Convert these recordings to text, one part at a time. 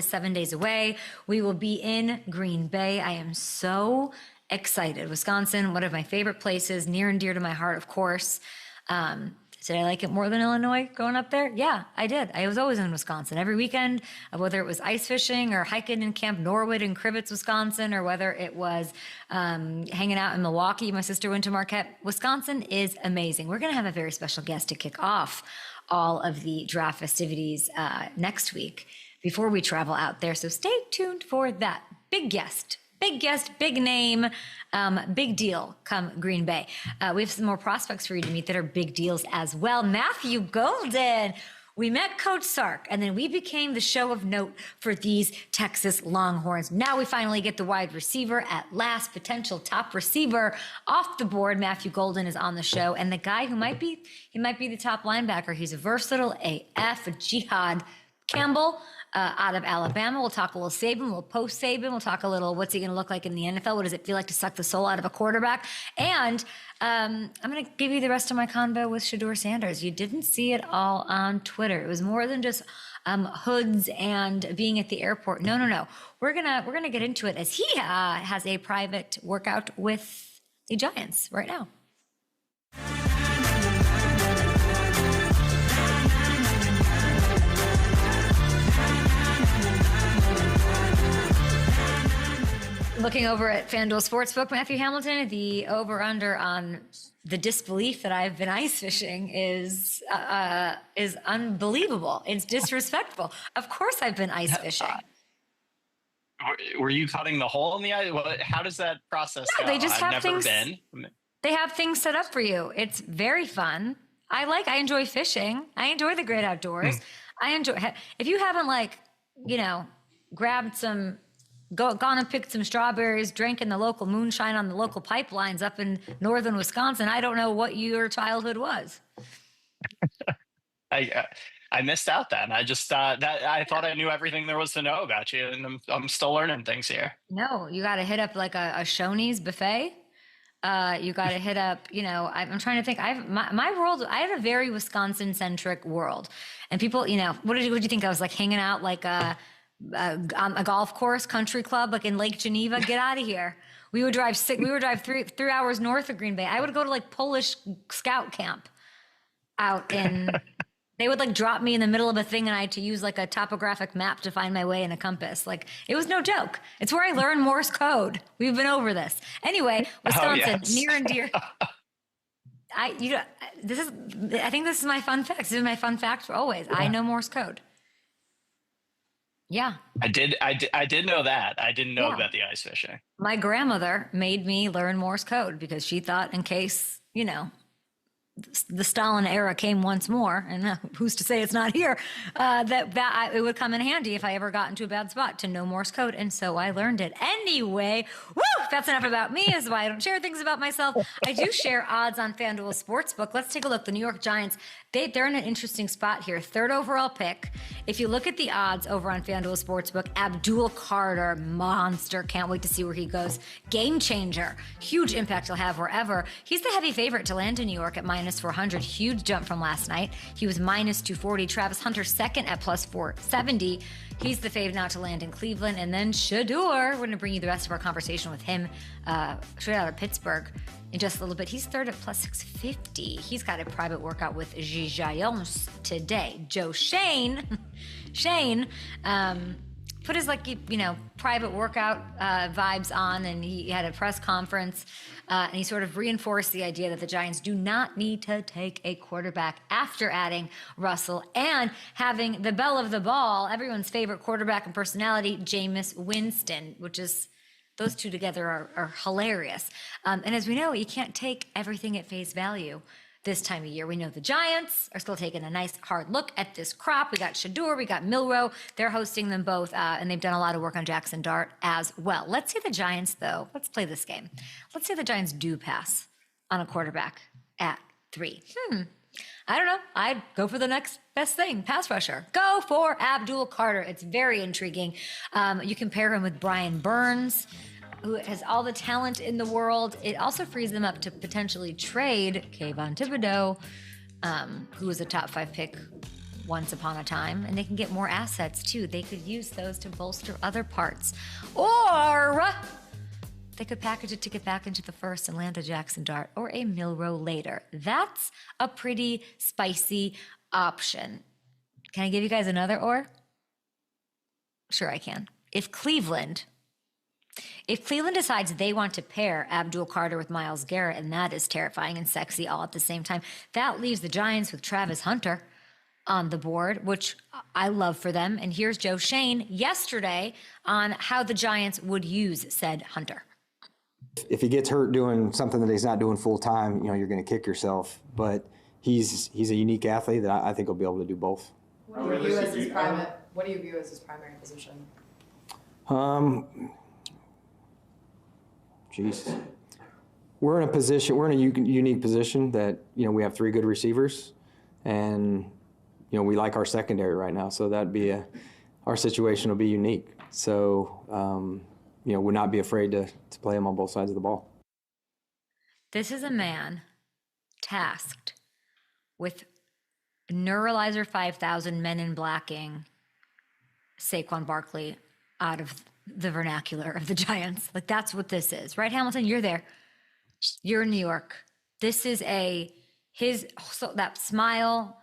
7 days away. We will be in Green Bay. I am so excited. Wisconsin, one of my favorite places, near and dear to my heart, of course. Did I like it more than Illinois going up there? Yeah, I did. I was always in Wisconsin every weekend, whether it was ice fishing or hiking in Camp Norwood in Crivets, Wisconsin, or whether it was hanging out in Milwaukee. My sister went to Marquette. Wisconsin is amazing. We're going to have a very special guest to kick off all of the draft festivities next week before we travel out there. So stay tuned for that. Big guest, big name, big deal come Green Bay. We have some more prospects for you to meet that are big deals as well. Matthew Golden. We met Coach Sark, and then we became the show of note for these Texas Longhorns. Now we finally get the wide receiver at last, potential top receiver off the board. Matthew Golden is on the show, and the guy who might be the top linebacker. He's a versatile AF, a Jihaad Campbell. Out of Alabama. We'll talk a little Saban, a little post Saban. We'll talk a little, what's he going to look like in the NFL? What does it feel like to suck the soul out of a quarterback? And I'm going to give you the rest of my convo with Shedeur Sanders. You didn't see it all on Twitter. It was more than just hoods and being at the airport. No. We're gonna get into it as he has a private workout with the Giants right now. Looking over at FanDuel Sportsbook, Matthew Hamilton, the over-under on the disbelief that I've been ice fishing is unbelievable. It's disrespectful. Of course I've been ice fishing. Were you cutting the hole in the ice? How does that process go? They just have I've never things. been. They have things set up for you. It's very fun. I enjoy fishing. I enjoy the great outdoors. If you haven't grabbed some, gone and picked some strawberries, drank in the local moonshine on the local pipelines up in northern Wisconsin, I don't know what your childhood was. I missed out then. I just thought I knew everything there was to know about you, and I'm still learning things here. No, you got to hit up like a Shoney's buffet. You got to hit up, I'm trying to think. My world, I had a very Wisconsin centric world, and people, what did you think? I was like hanging out like on a golf course, country club, like in Lake Geneva. Get out of here. We would drive 3 hours north of Green Bay. I would go to like Polish scout camp out in, they would like drop me in the middle of a thing and I had to use like a topographic map to find my way in a compass. Like it was no joke. It's where I learned Morse code. We've been over this. Anyway, Wisconsin, near and dear. I think this is my fun fact. This is my fun fact for always. Yeah. I know Morse code. Yeah. I did know that. I didn't know about the ice fishing. My grandmother made me learn Morse code because she thought in case, the Stalin era came once more, and who's to say it's not here, it would come in handy if I ever got into a bad spot to know Morse code. And so I learned it. Anyway, that's enough about me. Is why I don't share things about myself. I do share odds on FanDuel Sportsbook. Let's take a look. The New York Giants, they're in an interesting spot here. 3rd overall pick. If you look at the odds over on FanDuel Sportsbook, Abdul Carter, monster. Can't wait to see where he goes. Game changer. Huge impact he'll have wherever. He's the heavy favorite to land in New York at -400. Huge jump from last night. He was -240. Travis Hunter second at +470. He's the fave now to land in Cleveland. And then Shedeur, we're going to bring you the rest of our conversation with him straight out of Pittsburgh in just a little bit. He's third at +650. He's got a private workout with Jihaad today. Joe Shane put his private workout vibes on, and he had a press conference, and he sort of reinforced the idea that the Giants do not need to take a quarterback after adding Russell and having the belle of the ball, everyone's favorite quarterback and personality, Jameis Winston, which is, those two together are hilarious. And as we know, you can't take everything at face value this time of year. We know the Giants are still taking a nice hard look at this crop. We got Shedeur, we got Milroe. They're hosting them both, and they've done a lot of work on Jackson Dart as well. Let's say the Giants, though. Let's play this game. Let's say the Giants do pass on a quarterback at 3. I don't know. I'd go for the next best thing, pass rusher. Go for Abdul Carter. It's very intriguing. You can pair him with Brian Burns, who has all the talent in the world. It also frees them up to potentially trade Kayvon Thibodeau, who was a top 5 pick once upon a time, and they can get more assets too. They could use those to bolster other parts. Or they could package a ticket back into the first and land a Jackson Dart or a Milrow later. That's a pretty spicy option. Can I give you guys another or? Sure I can. If Cleveland decides they want to pair Abdul Carter with Myles Garrett, and that is terrifying and sexy all at the same time, that leaves the Giants with Travis Hunter on the board, which I love for them. And here's Joe Shane yesterday on how the Giants would use said Hunter. If he gets hurt doing something that he's not doing full time, you're going to kick yourself. But he's a unique athlete that I think will be able to do both. What do you view as his primary position? We're in a unique position that, we have 3 good receivers, and, we like our secondary right now. So our situation will be unique. So, would not be afraid to play him on both sides of the ball. This is a man tasked with Neuralizer 5000 men in blacking Saquon Barkley out of the vernacular of the Giants. Like, that's what this is, right, Hamilton? You're there. You're in New York. This is that smile.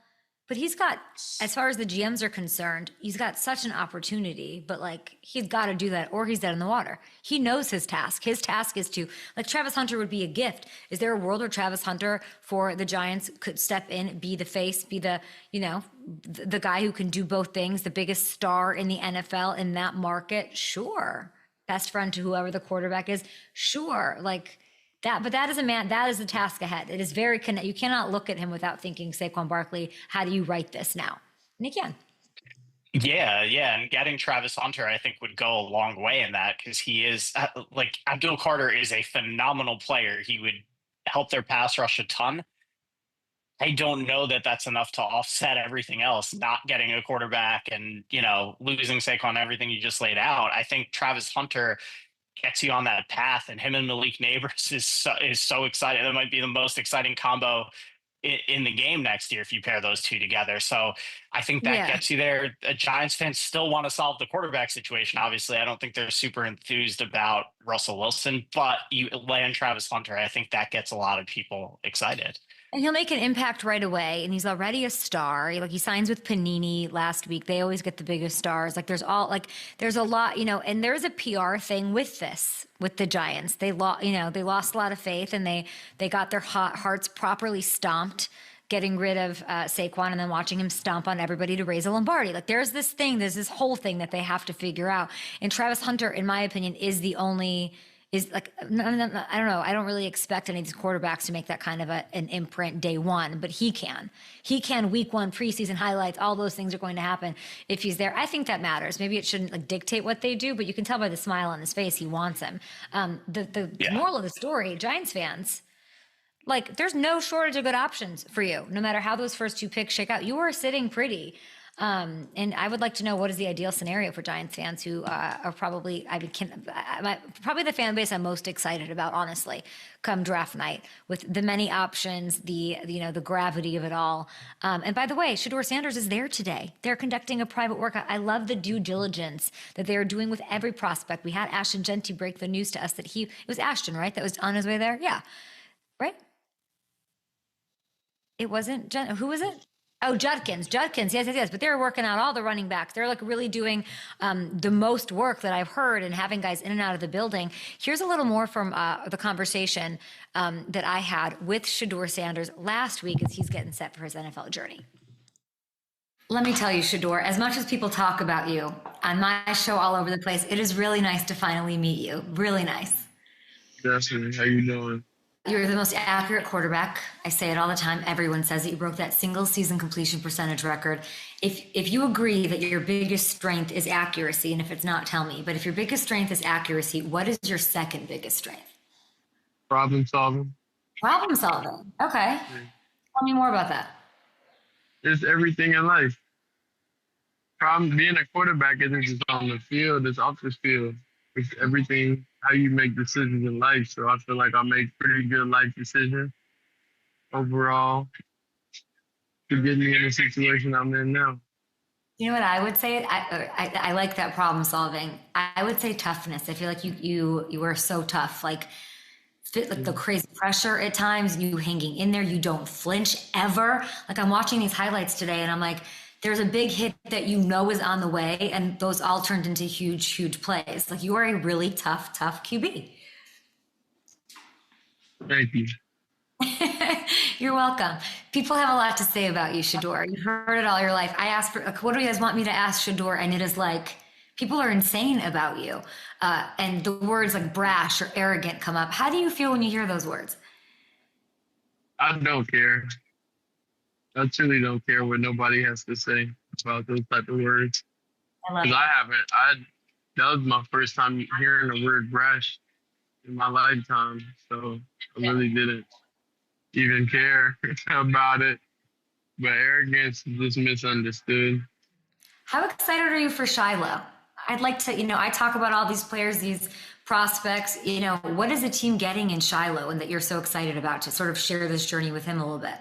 But he's got, as far as the GMs are concerned, he's got such an opportunity, but he's got to do that or he's dead in the water. He knows his task. His task is to, Travis Hunter would be a gift. Is there a world where Travis Hunter for the Giants could step in, be the face, be the, the guy who can do both things, the biggest star in the NFL in that market? Sure. Best friend to whoever the quarterback is? Sure. But that is a man, that is the task ahead. It is very, you cannot look at him without thinking Saquon Barkley, how do you write this now? And he can. Yeah. And getting Travis Hunter, I think, would go a long way in that, because he is, Abdul Carter is a phenomenal player. He would help their pass rush a ton. I don't know that that's enough to offset everything else, not getting a quarterback and, losing Saquon, everything you just laid out. I think Travis Hunter gets you on that path, and him and Malik Neighbors is so exciting. That might be the most exciting combo in the game next year if you pair those two together. So I think that gets you there. Giants fans still want to solve the quarterback situation. Obviously, I don't think they're super enthused about Russell Wilson, but you land Travis Hunter, I think that gets a lot of people excited. And he'll make an impact right away. And he's already a star. He signs with Panini last week. They always get the biggest stars. There's a lot, and there's a PR thing with this, with the Giants. They lost a lot of faith, and they got their hearts properly stomped, getting rid of Saquon and then watching him stomp on everybody to raise a Lombardi. There's this whole thing that they have to figure out. And Travis Hunter, in my opinion, is the only, I don't know. I don't really expect any of these quarterbacks to make that kind of an imprint day one, but he can. Week one, preseason highlights, all those things are going to happen if he's there. I think that matters. Maybe it shouldn't dictate what they do, but you can tell by the smile on his face, he wants him. The moral of the story, Giants fans, there's no shortage of good options for you. No matter how those first 2 picks shake out, you are sitting pretty. And I would like to know, what is the ideal scenario for Giants fans who are probably, probably the fan base I'm most excited about, honestly, come draft night, with the many options, the gravity of it all. And by the way, Shedeur Sanders is there today. They're conducting a private workout. I love the due diligence that they're doing with every prospect. We had Ashton Genty break the news to us that it was Ashton, right? That was on his way there. Yeah. Right. It wasn't who was it? Oh, Judkins, yes. But they're working out all the running backs. They're really doing the most work that I've heard, and having guys in and out of the building. Here's a little more from the conversation that I had with Shedeur Sanders last week as he's getting set for his NFL journey. Let me tell you, Shedeur, as much as people talk about you on my show all over the place, it is really nice to finally meet you. Really nice. Justin, how you doing? You're the most accurate quarterback. I say it all the time. Everyone says that you broke that single season completion percentage record. If you agree that your biggest strength is accuracy, and if it's not, tell me, but if your biggest strength is accuracy, what is your second biggest strength? Problem solving. Problem solving. Okay. Yeah. Tell me more about that. It's everything in life. Being a quarterback isn't just on the field, it's off the field. It's everything, how you make decisions in life. So I feel like I make pretty good life decisions overall. to get me in the situation I'm in now. You know what I would say? I like that problem solving. I would say toughness. I feel like you are so tough. Like the crazy pressure at times, you hanging in there, you don't flinch ever. Like I'm watching these highlights today and I'm like, there's a big hit that you know is on the way, and those all turned into huge, huge plays. Like you are a really tough QB. Thank you. You're welcome. People have a lot to say about you, Shedeur. You've heard it all your life. I asked for, what do you guys want me to ask Shedeur? And it is like, people are insane about you. And the words like brash or arrogant come up. How do you feel when you hear those words? I don't care. I truly don't care what nobody has to say about those type of words. I love Because it. that was my first time hearing the word brash in my lifetime. So I really didn't even care about it. But arrogance is just misunderstood. How excited are you for Shiloh? I'd like to, I talk about all these players, these prospects, what is the team getting in Shiloh and that you're so excited about to sort of share this journey with him a little bit?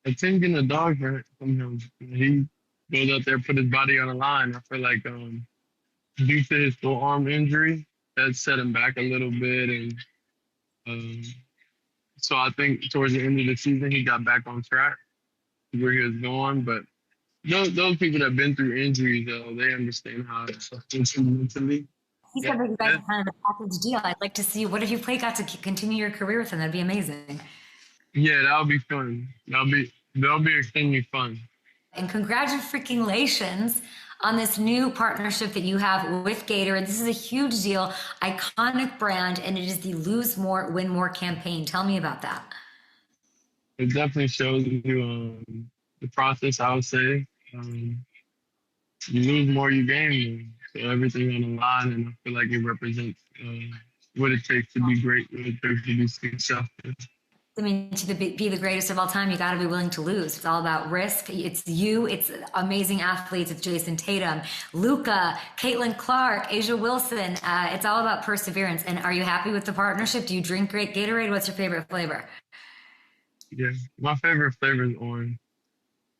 I think in the dog from him, he goes out there, put his body on the line. I feel like due to his full arm injury, that set him back a little bit. And so I think towards the end of the season, he got back on track where he was going. But those people that have been through injuries, they understand how it's mentally. He said that you guys are kind of a package deal. I'd like to see, what if you got to continue your career with him? That'd be amazing. Yeah, that'll be fun. That'll be extremely fun. And congratulations on this new partnership that you have with Gatorade. This is a huge deal, iconic brand, and it is the Lose More, Win More campaign. Tell me about that. It definitely shows you the process, I would say. You lose more, you gain more. So everything on the line, and I feel like it represents what it takes to be great, what it takes to be successful. I mean, to be the greatest of all time, you got to be willing to lose. It's all about risk. It's you. It's amazing athletes. It's Jason Tatum, Luka, Caitlin Clark, Asia Wilson. It's all about perseverance. And are you happy with the partnership? Do you drink great Gatorade? What's your favorite flavor? Yeah, my favorite flavor is orange.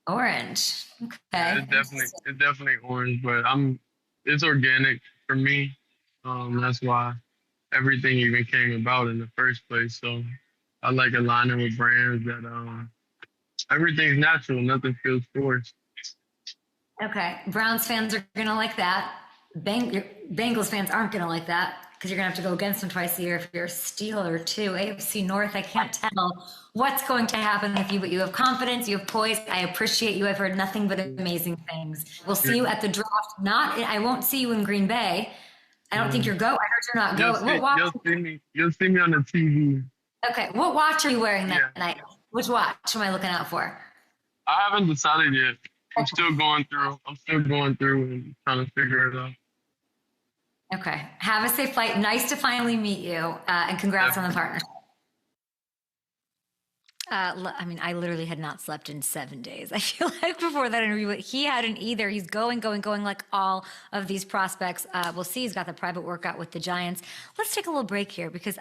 Orange. Okay. Yeah, it's definitely orange, but it's organic for me. That's why everything even came about in the first place. So I like aligning with brands that everything's natural, nothing feels forced. Okay, Browns fans are gonna like that. Bengals fans aren't gonna like that because you're gonna have to go against them twice a year if you're a Steeler too. AFC North, I can't tell what's going to happen with you, but you have confidence, you have poise. I appreciate you. I've heard nothing but amazing things. We'll see you at the draft. I won't see you in Green Bay. I don't think you're go. I heard you're not go. You'll see me on the TV. Okay, what watch are you wearing that night? Which watch am I looking out for? I haven't decided yet. I'm still going through and trying to figure it out. Okay. Have a safe flight. Nice to finally meet you. And congrats on the partnership. I literally had not slept in 7 days. I feel like before that interview, he hadn't either. He's going like all of these prospects. We'll see. He's got the private workout with the Giants. Let's take a little break here because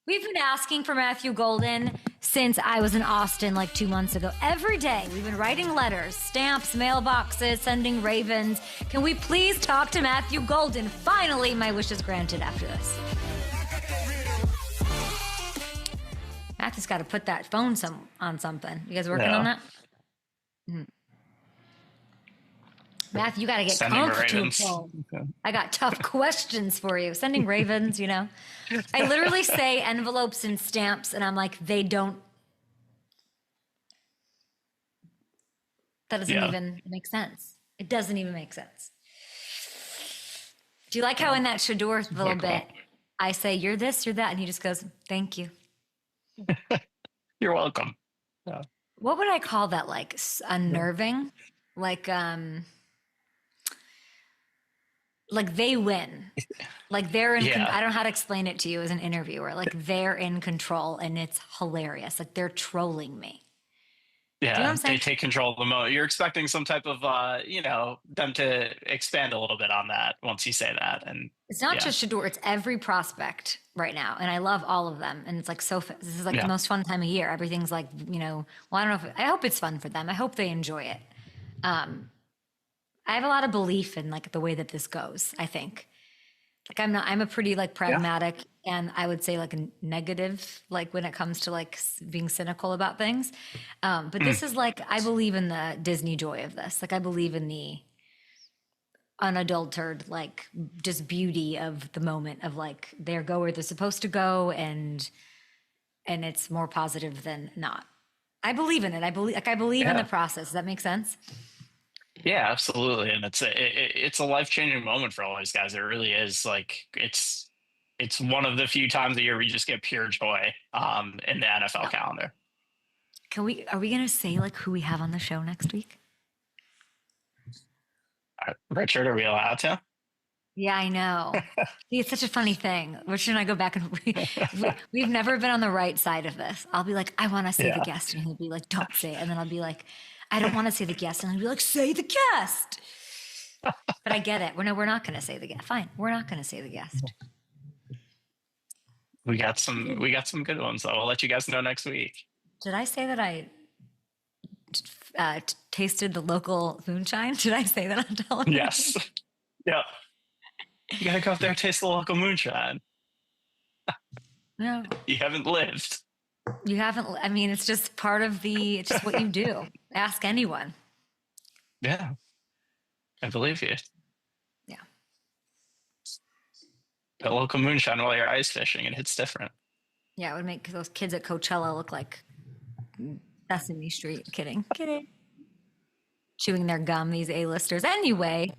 we've been asking for Matthew Golden since I was in Austin like 2 months ago. Every day, we've been writing letters, stamps, mailboxes, sending ravens. Can we please talk to Matthew Golden? Finally, my wish is granted after this. Matthew's got to put that phone on something. You guys working on that? Mm-hmm. Matthew, you got to get comfortable. Okay. I got tough questions for you. Sending ravens, I literally say envelopes and stamps, and I'm like, that doesn't even make sense. It doesn't even make sense. Do you like how in that Shedeur little bit, I say, you're this, you're that, and he just goes, thank you. You're welcome. Yeah. What would I call that? Like unnerving? Like they win. Like they're in, I don't know how to explain it to you as an interviewer. Like they're in control and it's hilarious. Like they're trolling me. Do you know what Yeah, I'm they saying? take control of the moment. You're expecting some type of, them to expand a little bit on that once you say that. And It's not yeah, just Shedeur, it's every prospect right now. And I love all of them. And it's like this is like the yeah, most fun time of year. Everything's like, well, I don't know I hope it's fun for them. I hope they enjoy it. I have a lot of belief in like the way that this goes, I think. Like I'm a pretty like yeah. pragmatic and I would say like a negative, like when it comes to like being cynical about things. But this is like, I believe in the Disney joy of this. Like I believe in the unadulterated, like just beauty of the moment of like, they go where they're supposed to go and it's more positive than not. I believe in it. I believe in the Yeah. process. Does that make sense? Yeah, absolutely, and it's a life changing moment for all these guys. It really is. Like it's one of the few times a year we just get pure joy in the NFL calendar. Are we going to say like who we have on the show next week? Richard, are we allowed to? Yeah, I know. See, it's such a funny thing. Richard and I go back and we've never been on the right side of this. I'll be like, I want to say the Yeah. guest. And he'll be like, don't say it. And then I'll be like, I don't want to say the guest. And he'll be like, say the guest. But I get it. We're not going to say the guest. Fine. We're not going to say the guest. We got some good ones though. I'll let you guys know next week. Did I say that I tasted the local moonshine? Did I say that on television? Yes. Yeah. You gotta go up there and taste the local moonshine. No, You haven't lived. you haven't. I mean, it's just it's just what you do. Ask anyone. Yeah. I believe you. Yeah. That local moonshine while you're ice fishing, it hits different. Yeah, it would make those kids at Coachella look like Sesame Street. Kidding. Chewing their gum, these A-listers. Anyway.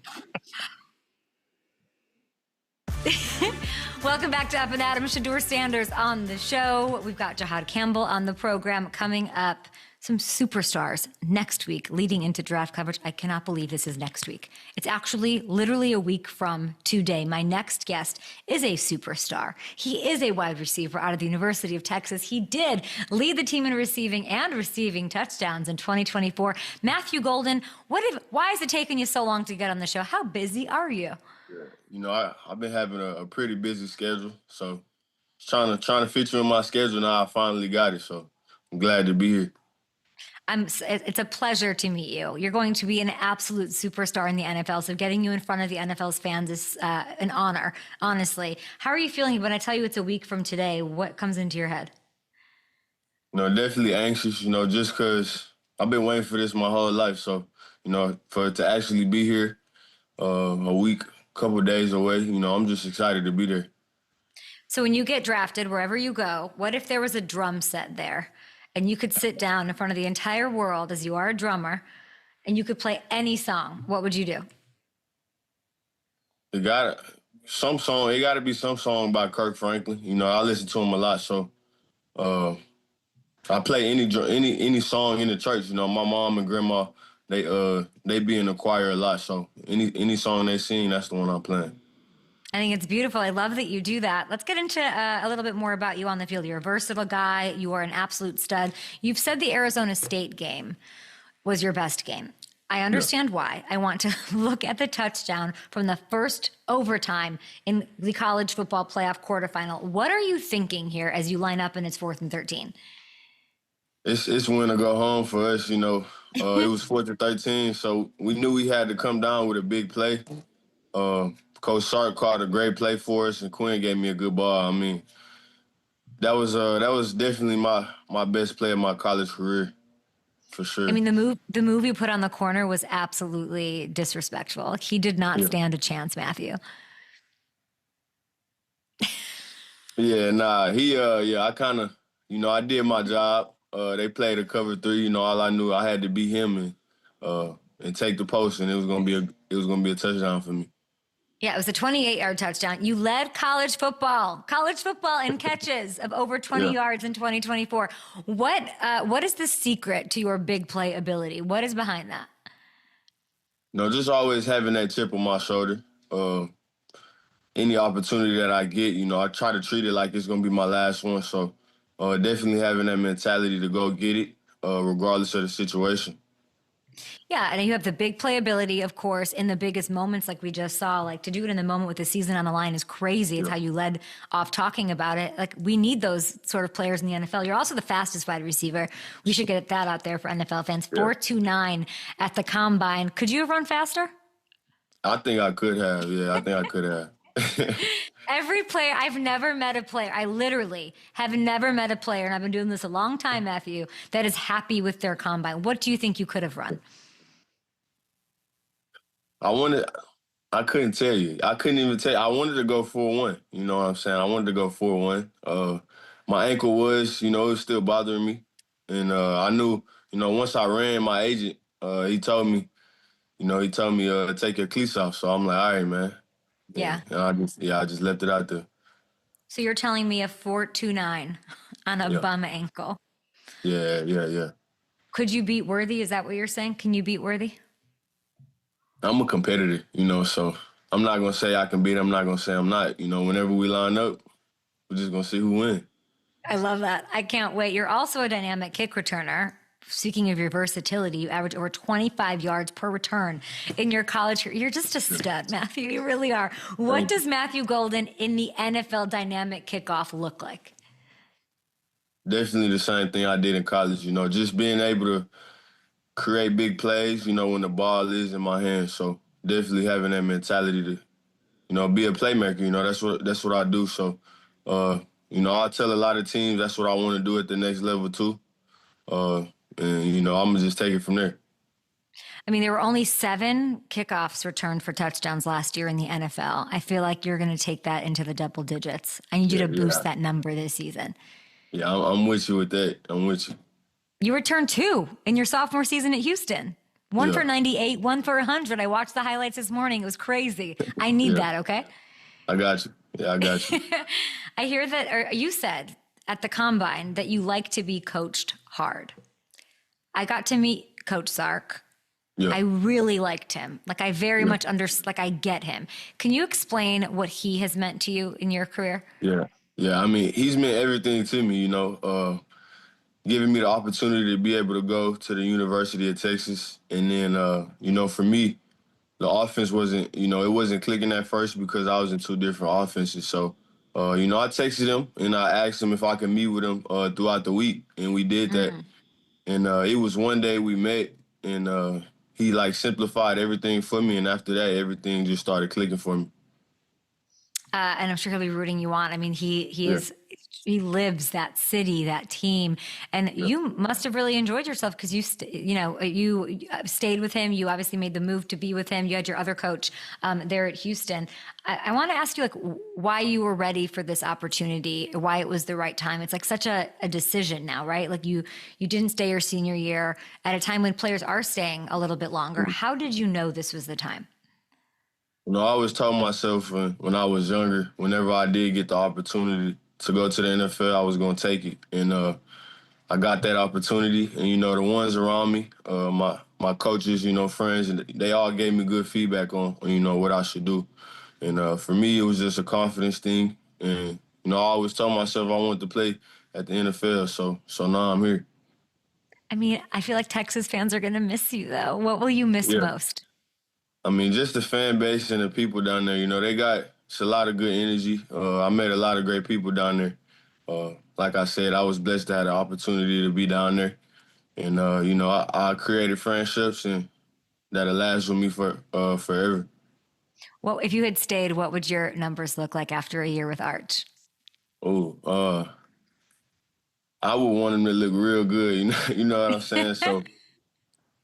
Welcome back to Up and Adam. Shedeur Sanders on the show. We've got Jihaad Campbell on the program. Coming up, some superstars next week leading into draft coverage. I cannot believe this is next week. It's actually literally a week from today. My next guest is a superstar. Is a wide receiver out of the University of Texas. He did lead the team in receiving touchdowns in 2024. Matthew Golden, why is it taking you so long to get on the show? How busy are you? I've been having a pretty busy schedule, so trying to fit you in my schedule. Now I finally got it, so I'm glad to be here. It's a pleasure to meet you. You're going to be an absolute superstar in the NFL, so getting you in front of the NFL's fans is an honor, honestly. How are you feeling when I tell you it's a week from today? What comes into your head? Definitely anxious, just because I've been waiting for this my whole life. So, for it to actually be here a week, couple days away, I'm just excited to be there. So when you get drafted, wherever you go, what if there was a drum set there and you could sit down in front of the entire world as you are a drummer and you could play any song? What would you do? It got to be some song by Kirk Franklin. I listen to him a lot, so I play any song in the church. My mom and grandma, they be in the choir a lot, so any song they sing, that's the one I'm playing. I think it's beautiful. I love that you do that. Let's get into a little bit more about you on the field. You're a versatile guy. You are an absolute stud. You've said the Arizona State game was your best game. I understand why. I want to look at the touchdown from the first overtime in the college football playoff quarterfinal. What are you thinking here as you line up and it's 4th and 13? It's win or go home for us, It was 4th and 13, so we knew we had to come down with a big play. Coach Sark called a great play for us, and Quinn gave me a good ball. I mean, that was definitely my best play of my college career, for sure. I mean, the move you put on the corner was absolutely disrespectful. He did not stand a chance, Matthew. I kind of, I did my job. They played a cover 3. All I knew, I had to beat him and take the post, and it was gonna be a touchdown for me. Yeah, it was a 28-yard touchdown. You led college football in catches of over 20 yards in 2024. What is the secret to your big play ability? What is behind that? Just always having that chip on my shoulder. Any opportunity that I get, I try to treat it like it's going to be my last one. So definitely having that mentality to go get it. regardless of the situation. Yeah, and you have the big playability, of course, in the biggest moments like we just saw. Like to do it in the moment with the season on the line is crazy. It's how you led off talking about it. Like we need those sort of players in the NFL. You're also the fastest wide receiver. We should get that out there for NFL fans. 4.29 at the combine. Could you have run faster? I think I could have. Yeah, I think I could have. Every player, I've never met a player, I literally have never met a player, and I've been doing this a long time, Matthew, that is happy with their combine. What do you think you could have run? I couldn't tell you. I couldn't even tell you. I wanted to go 4-1. You know what I'm saying? I wanted to go 4-1. My ankle was, it was still bothering me. And I knew, once I ran, my agent, he told me, take your cleats off. So I'm like, all right, man. Yeah. And I just left it out there. So you're telling me a 4.29 on a bum ankle. Yeah. Could you beat Worthy? Is that what you're saying? Can you beat Worthy? I'm a competitor, so I'm not going to say I can beat him. I'm not going to say I'm not. Whenever we line up, we're just going to see who wins. I love that. I can't wait. You're also a dynamic kick returner. Speaking of your versatility, you average over 25 yards per return in your college career. You're just a stud, Matthew. You really are. What does Matthew Golden in the NFL dynamic kickoff look like? Definitely the same thing I did in college, just being able to create big plays, when the ball is in my hands. So definitely having that mentality to, be a playmaker, that's what I do. So, I tell a lot of teams that's what I want to do at the next level too. And, I'm going to just take it from there. I mean, there were only 7 kickoffs returned for touchdowns last year in the NFL. I feel like you're going to take that into the double digits. I need you to boost that number this season. Yeah, I'm with you with that. I'm with you. You returned 2 in your sophomore season at Houston. 1 for 98, 1 for 100. I watched the highlights this morning. It was crazy. I need that, okay? I got you. Yeah, I got you. I hear that, or you said at the combine that you like to be coached hard. I got to meet Coach Sark. Yeah. I really liked him. Like I very much I get him. Can you explain what he has meant to you in your career? Yeah. I mean, he's meant everything to me, giving me the opportunity to be able to go to the University of Texas. And then, for me, the offense wasn't, it wasn't clicking at first because I was in 2 different offenses. So, I texted him and I asked him if I could meet with him throughout the week. And we did that. And it was one day we met and he simplified everything for me. And after that, everything just started clicking for me. And I'm sure he'll be rooting you on. I mean, he lives that city, that team, and you must have really enjoyed yourself because you stayed with him. You obviously made the move to be with him. You had your other coach there at Houston. I want to ask you why you were ready for this opportunity, why it was the right time. It's such a decision now, right? You didn't stay your senior year at a time when players are staying a little bit longer. How did you know this was the time? I always told myself when I was younger, whenever I did get the opportunity to go to the NFL, I was going to take it. And I got that opportunity. And, the ones around me, my coaches, friends, and they all gave me good feedback on what I should do. And for me, it was just a confidence thing. And, I always told myself I wanted to play at the NFL. So now I'm here. I mean, I feel like Texas fans are going to miss you, though. What will you miss most? I mean, just the fan base and the people down there. It's a lot of good energy. I met a lot of great people down there. Like I said, I was blessed to have the opportunity to be down there. And, I created friendships and that'll last with me for forever. Well, if you had stayed, what would your numbers look like after a year with Arch? I would want him to look real good. You know what I'm saying? So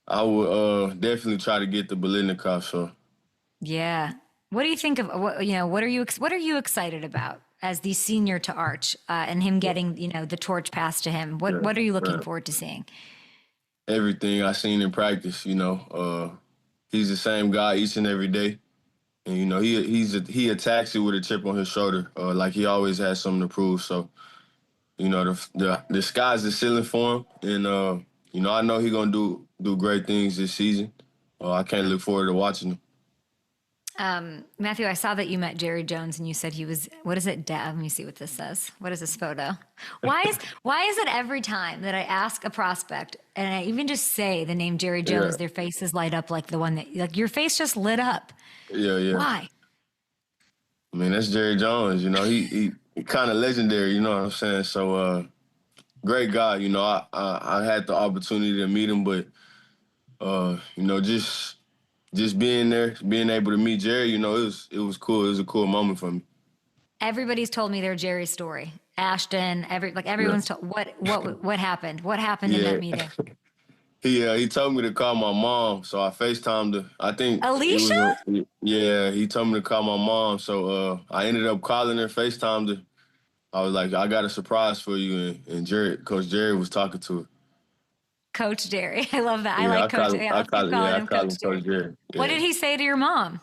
I would definitely try to get the Biletnikoff. So yeah. What do you think of what are you excited about as the senior to Arch and him getting the torch passed to him? What are you looking forward to seeing? Everything I seen in practice. He's the same guy each and every day, and he attacks it with a chip on his shoulder, like he always has something to prove. So the sky's the ceiling for him, and I know he's gonna do great things this season. I can't look forward to watching him. Matthew, I saw that you met Jerry Jones and you said he was, what is it? Let me see what this says. What is this photo? Why is it every time that I ask a prospect and I even just say the name Jerry Jones, Yeah. their faces light up like the one that, like your face just lit up. Yeah. Why? I mean, that's Jerry Jones. You know, he kind of legendary. You know what I'm saying? So, great guy. You know, I had the opportunity to meet him, but you know, just being there, being able to meet Jerry, you know, it was cool. It was a cool moment for me. Everybody's told me their Jerry story. Ashton, everyone's told what happened? What happened in that meeting? He told me to call my mom, so I FaceTimed her. I think it was Alicia? he told me to call my mom, so I ended up calling her, FaceTimed her. I was like, I got a surprise for you, and Coach Jerry was talking to her. Coach Jerry. I love that. I Yeah, like Coach. Yeah, let's keep calling him Coach Jerry. Coach Jerry. Yeah. What did he say to your mom?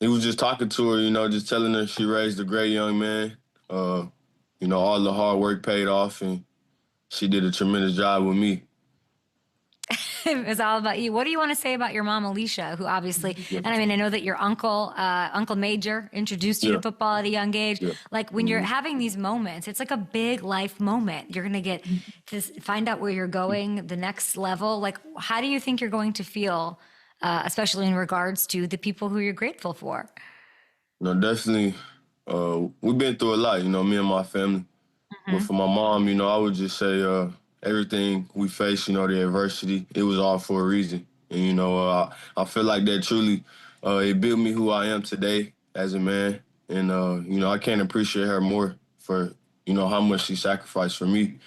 He was just talking to her, you know, just telling her she raised a great young man. You know, all the hard work paid off, and she did a tremendous job with me. It was all about you. What do you want to say about your mom, Alicia, who obviously, and I mean, I know that your uncle, Uncle Major, introduced you to football at a young age. Yeah. Like when you're having these moments, it's like a big life moment. You're going to get to find out where you're going, the next level. Like, how do you think you're going to feel, especially in regards to the people who you're grateful for? You know, definitely, we've been through a lot, you know, me and my family. But for my mom, you know, I would just say everything we faced, you know, the adversity, it was all for a reason. And, you know, I feel like that truly, it built me who I am today as a man. And, you know, I can't appreciate her more for, you know, how much she sacrificed for me.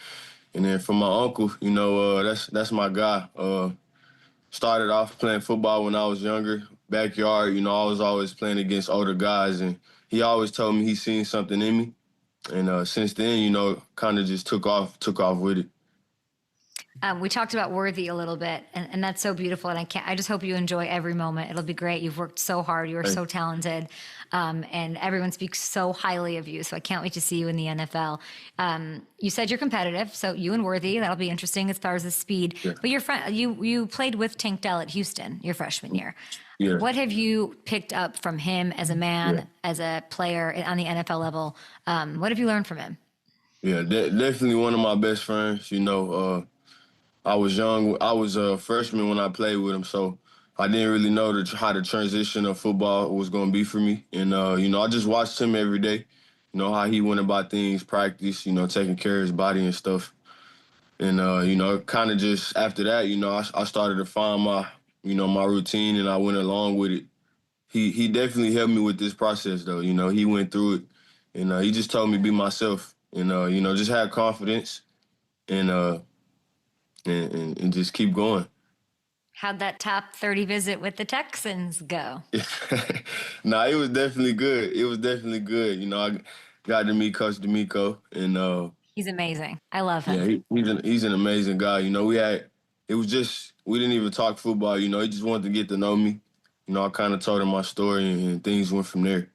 And then for my uncle, you know, that's my guy. Started off playing football when I was younger, backyard, you know, I was always playing against older guys. And he always told me he seen something in me. And since then, you know, kind of just took off with it. We talked about Worthy a little bit, and that's so beautiful. And I just hope you enjoy every moment. It'll be great. You've worked so hard. You are so talented, and everyone speaks so highly of you. So I can't wait to see you in the NFL. You said you're competitive, so you and Worthy, that'll be interesting as far as the speed. Yeah. But your friend, you played with Tank Dell at Houston your freshman year. Yeah. What have you picked up from him as a man, as a player on the NFL level? What have you learned from him? Yeah, definitely one of my best friends. You know, I was young. I was a freshman when I played with him, so I didn't really know how the transition of football was going to be for me. And, you know, I just watched him every day, you know, how he went about things, practice, you know, taking care of his body and stuff. And, you know, kind of just after that, you know, I started to find my routine, and I went along with it. He definitely helped me with this process, though. You know, he went through it, and he just told me be myself and, you know, just have confidence and just keep going. How'd that top 30 visit with the Texans go? Nah, it was definitely good. It was definitely good. You know, I got to meet Coach D'Amico, and He's amazing. I love him. yeah, he's an amazing guy. You know, we didn't even talk football. You know, he just wanted to get to know me. You know, I kind of told him my story, and things went from there.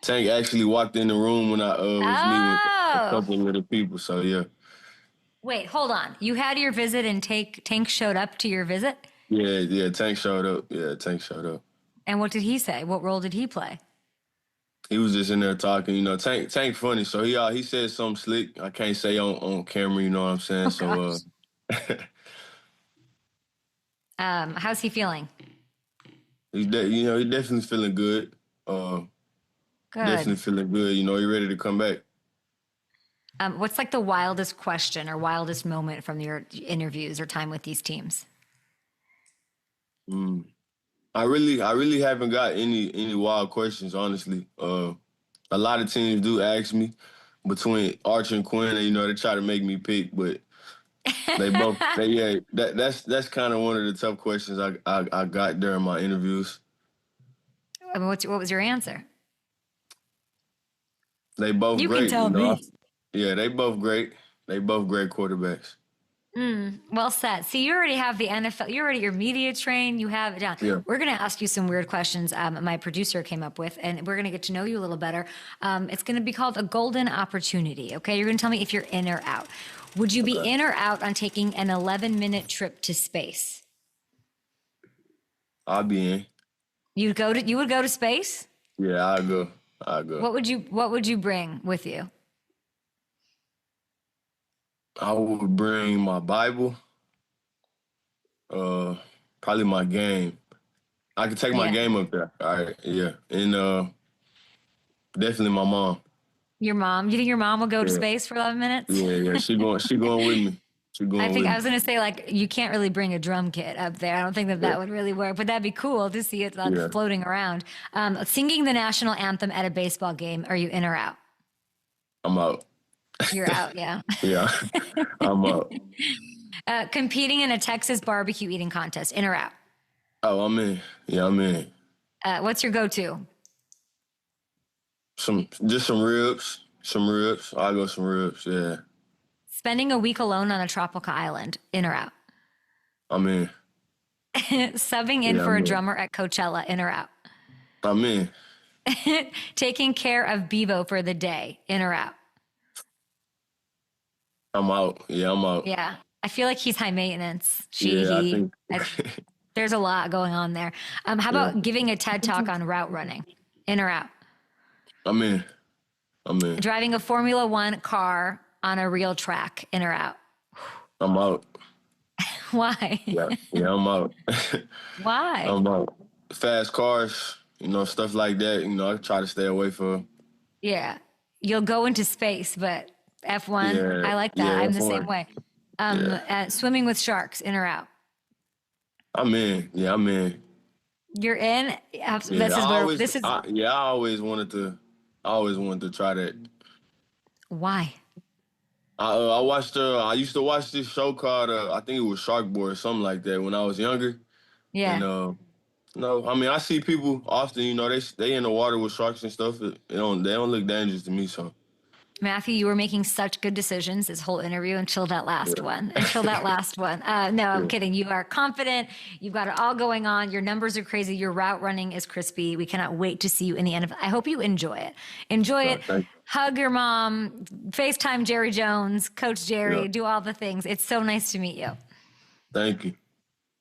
Tank actually walked in the room when I was meeting with a couple of little people. So yeah. Wait, hold on. You had your visit and Tank showed up to your visit? Yeah, Tank showed up. Yeah, Tank showed up. And what did he say? What role did he play? He was just in there talking. You know, Tank funny, so he said something slick. I can't say on camera, you know what I'm saying? How's he feeling? He definitely feeling good. Good. Definitely feeling good. You know, he ready to come back. What's like the wildest question or wildest moment from your interviews or time with these teams? I really haven't got any wild questions, honestly. A lot of teams do ask me between Archer and Quinn, and you know they try to make me pick, but that's kind of one of the tough questions I got during my interviews. I mean, what was your answer? They both You great. can tell me. Yeah, they both great. They both great quarterbacks. Well said. See, you already have the NFL. You're already your media trained. You have it down. Yeah. We're going to ask you some weird questions my producer came up with, and we're going to get to know you a little better. It's going to be called a golden opportunity, okay? You're going to tell me if you're in or out. Would you be in or out on taking an 11-minute trip to space? I'll be in. You would go to space? Yeah, I'll go. What would you bring with you? I would bring my Bible, probably my game. I could take my Yeah. game up there. All right, yeah. And definitely my mom. Your mom? You think your mom will go to Yeah. space for 11 minutes? Yeah. She going with me. She going I with think me. I was going to say, like, you can't really bring a drum kit up there. I don't think that would really work, but that'd be cool to see it Yeah. floating around. Singing the national anthem at a baseball game, are you in or out? I'm out. You're out, yeah. Yeah, I'm out. Competing in a Texas barbecue eating contest, in or out? Oh, I'm in. Yeah, I'm in. What's your go-to? Some ribs. Some ribs. I'll go some ribs, yeah. Spending a week alone on a tropical island, in or out? I'm in. Subbing in Yeah, for I'm a in. drummer at Coachella, in or out? I'm in. Taking care of Bevo for the day, in or out? I'm out. Yeah, I'm out. Yeah. I feel like he's high maintenance. Yeah, I think. There's a lot going on there. How about giving a TED talk on route running? In or out? I'm in. Driving a Formula One car on a real track? In or out? I'm out. Why? Yeah, I'm out. Why? I'm out. Fast cars, stuff like that. I try to stay away from. Yeah. You'll go into space, but F1, Yeah, I like that. yeah, I'm the F1. same way. Swimming with sharks, in or out? I'm in. Yeah, I'm in. You're in? Yeah, I always wanted to try that. Why? I watched. I used to watch this show called I think it was Shark Boy or something like that when I was younger. Yeah. And no, I mean I see people often. They in the water with sharks and stuff. They don't look dangerous to me. So. Matthew, you were making such good decisions this whole interview until that last one. No, I'm kidding. You are confident. You've got it all going on. Your numbers are crazy. Your route running is crispy. We cannot wait to see you in the NFL. I hope you enjoy it. Enjoy it. Thank you. Hug your mom. FaceTime Jerry Jones, Coach Jerry. Yeah. Do all the things. It's so nice to meet you. Thank you.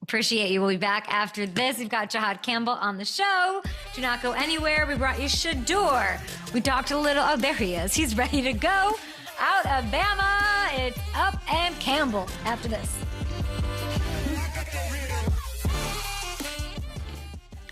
Appreciate you. We'll be back after this. We've got Jihaad Campbell on the show. Do not go anywhere. We brought you Shedeur. We talked a little. Oh, there he is. He's ready to go. Out of Bama, it's Up and Campbell after this.